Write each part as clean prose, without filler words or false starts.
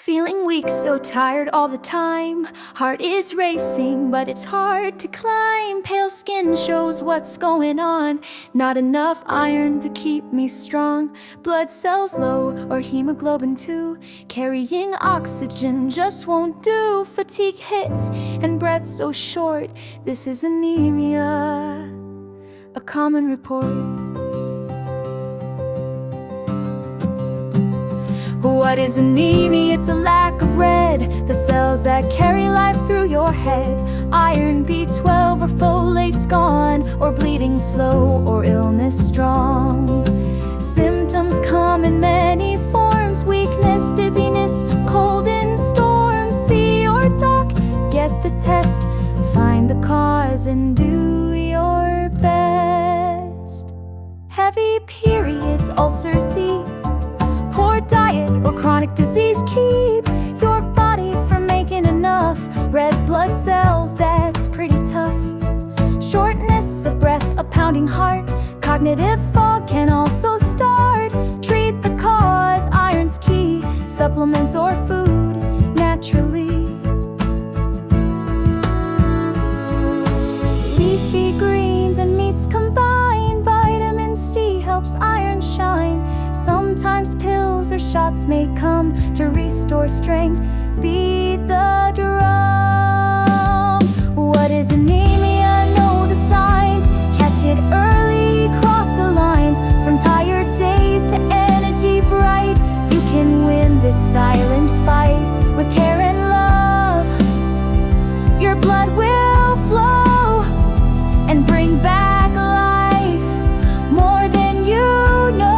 Feeling weak, so tired all the time. Heart is racing, but it's hard to climb. Pale skin shows what's going on. Not enough iron to keep me strong. Blood cells low, or hemoglobin 2. Carrying oxygen just won't do. Fatigue hits, and breath so short. This is anemia, a common report. What is anemia? It's a lack of red, the cells that carry life through your head. Iron, B12 or folate's gone, or bleeding slow, or illness strong. Symptoms come in many forms: weakness, dizziness, cold in storms. See your doc, get the test, find the cause and do your best. Heavy periods, ulcers deep, poor diet or chronic disease keep your body from making enough red blood cells. That's pretty tough. Shortness of breath, a pounding heart, cognitive fog can also start. Treat the cause, iron's key, supplements or food naturally. Leafy greens and meats combine, vitamin C helps iron shine. Sometimes pills or shots may come to restore strength. Beat the drum. What is anemia? Know the signs. Catch it early, cross the lines. From tired days to energy bright, you can win this silent fight. With care and love, your blood will flow and bring back life more than you know.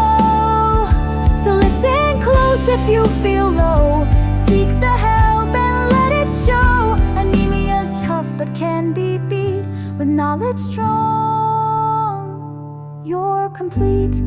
If you feel low, seek the help and let it show. Anemia's tough but can be beat with knowledge strong. You're complete.